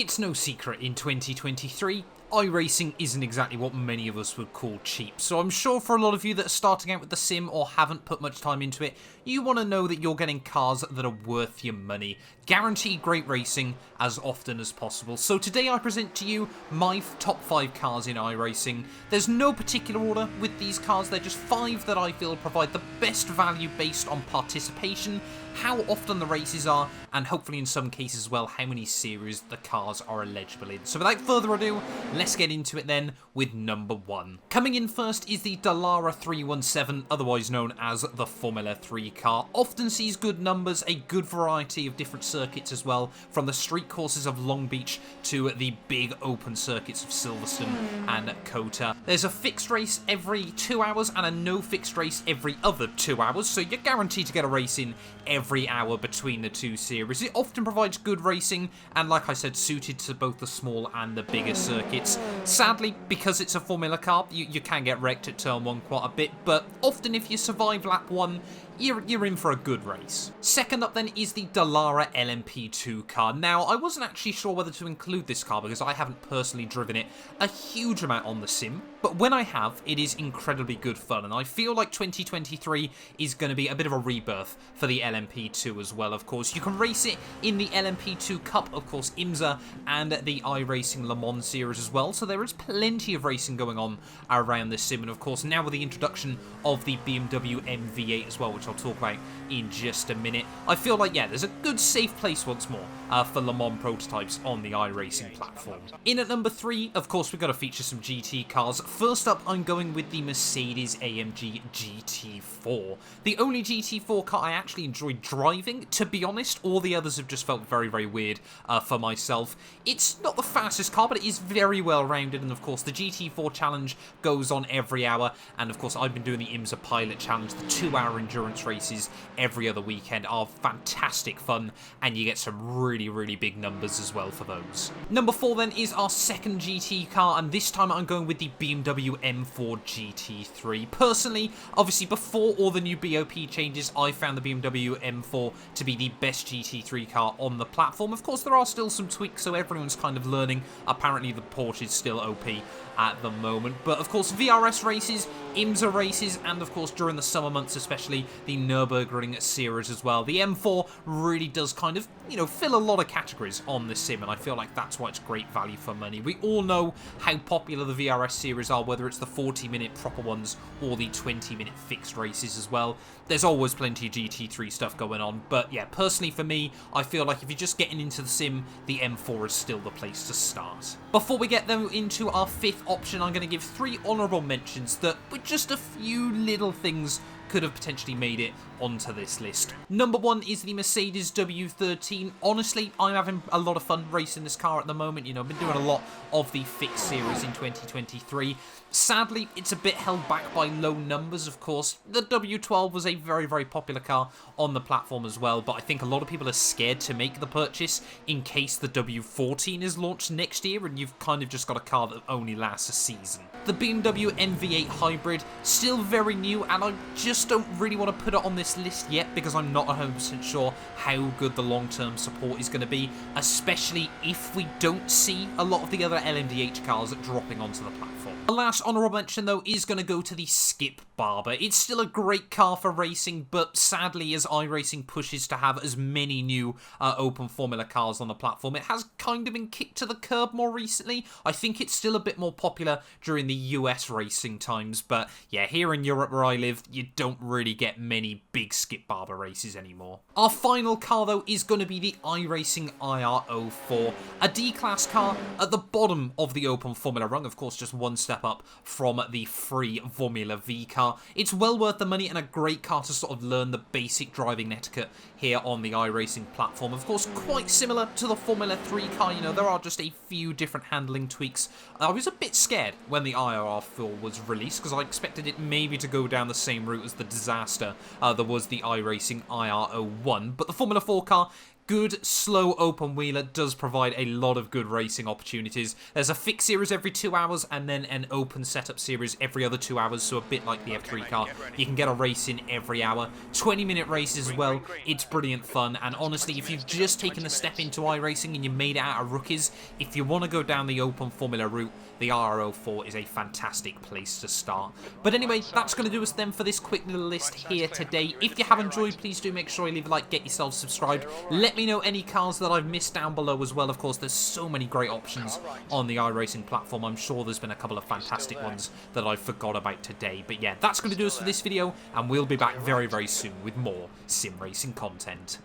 It's no secret in 2023, iRacing isn't exactly what many of us would call cheap, so I'm sure for a lot of you that are starting out with the sim or haven't put much time into it, you want to know that you're getting cars that are worth your money. Guarantee great racing as often as possible. So today I present to you my top 5 cars in iRacing. There's no particular order with these cars, they're just 5 that I feel provide the best value based on participation, how often the races are, and hopefully in some cases as well, how many series the cars are eligible in. So without further ado, let's get into it then with number 1. Coming in first is the Dallara 317, otherwise known as the Formula 3 car. Often sees good numbers, a good variety of different circuits as well, from the street courses of Long Beach to the big open circuits of Silverstone and Kota. There's a fixed race every 2 hours and a no fixed race every other 2 hours, so you're guaranteed to get a race in every hour between the two series. It often provides good racing and, like I said, suited to both the small and the bigger circuits. Sadly, because it's a Formula car, you can get wrecked at turn 1 quite a bit, but often if you survive lap 1, you're in for a good race. Second up then is the Dallara LMP2 car. Now, I wasn't actually sure whether to include this car because I haven't personally driven it a huge amount on the sim, but when I have, it is incredibly good fun, and I feel like 2023 is going to be a bit of a rebirth for the LMP2 as well, of course. You can race it in the LMP2 Cup, of course, IMSA, and the iRacing Lemans series as well, so there is plenty of racing going on around this sim, and of course, now with the introduction of the BMW MV8 as well, which I'll talk about in just a minute, I feel like, yeah, there's a good safe place once more for Le Mans prototypes on the iRacing platform. In at number 3, of course, we've got to feature some GT cars. First up, I'm going with the Mercedes-AMG GT4. The only GT4 car I actually enjoyed driving, to be honest. All the others have just felt very, very weird for myself. It's not the fastest car, but it is very well rounded, and of course, the GT4 challenge goes on every hour, and of course, I've been doing the IMSA Pilot Challenge, the 2-hour endurance races every other weekend are fantastic fun, and you get some really, really big numbers as well for those. Number 4 then is our second GT car, and this time I'm going with the BMW M4 GT3. Personally, obviously before all the new BOP changes, I found the BMW M4 to be the best GT3 car on the platform. Of course, there are still some tweaks, so everyone's kind of learning. Apparently the Porsche is still OP at the moment, but of course VRS races, IMSA races, and of course during the summer months especially the Nürburgring series as well. The M4 really does kind of, fill a lot of categories on this sim, and I feel like that's why it's great value for money. We all know how popular the VRS series are, whether it's the 40-minute proper ones or the 20-minute fixed races as well. There's always plenty of GT3 stuff going on, but yeah, personally for me, I feel like if you're just getting into the sim, the M4 is still the place to start. Before we get though into our 5th option, I'm going to give 3 honourable mentions that with just a few little things could have potentially made it onto this list. Number 1 is the Mercedes W13. Honestly, I'm having a lot of fun racing this car at the moment. I've been doing a lot of the fixed series in 2023. Sadly, it's a bit held back by low numbers, of course. The W12 was a very, very popular car on the platform as well, but I think a lot of people are scared to make the purchase in case the W14 is launched next year and you've kind of just got a car that only lasts a season. The BMW MV8 Hybrid, still very new, and I just don't really want to put it on this list yet because I'm not 100% sure how good the long-term support is going to be, especially if we don't see a lot of the other LMDH cars dropping onto the platform. The last honourable mention though is going to go to the Skip Barber. It's still a great car for racing, but sadly as iRacing pushes to have as many new open formula cars on the platform, it has kind of been kicked to the curb more recently. I think it's still a bit more popular during the US racing times, but yeah, here in Europe where I live, you don't really get many big Skip Barber races anymore. Our final car though is going to be the iRacing IR04, a D-Class car at the bottom of the open formula rung, of course just one step up from the free Formula V car. It's well worth the money and a great car to sort of learn the basic driving etiquette here on the iRacing platform. Of course, quite similar to the Formula 3 car, there are just a few different handling tweaks. I was a bit scared when the IR4 was released because I expected it maybe to go down the same route as the disaster that was the iRacing IR01, but the Formula 4 car good, slow open-wheeler does provide a lot of good racing opportunities. There's a fixed series every 2 hours and then an open setup series every other 2 hours, so a bit like the F3 car. You can get a race in every hour. 20-minute races as well. It's brilliant fun, and honestly, if you've just taken a step into iRacing and you made it out of rookies, if you want to go down the open formula route, the RR04 is a fantastic place to start. But anyway, that's going to do us then for this quick little list here today. If you have enjoyed, please do make sure you leave a like, get yourself subscribed. Let me know any cars that I've missed down below as well. Of course, there's so many great options on the iRacing platform. I'm sure there's been a couple of fantastic ones that I forgot about today. But yeah, that's going to do us for this video, and we'll be back very, very soon with more sim racing content.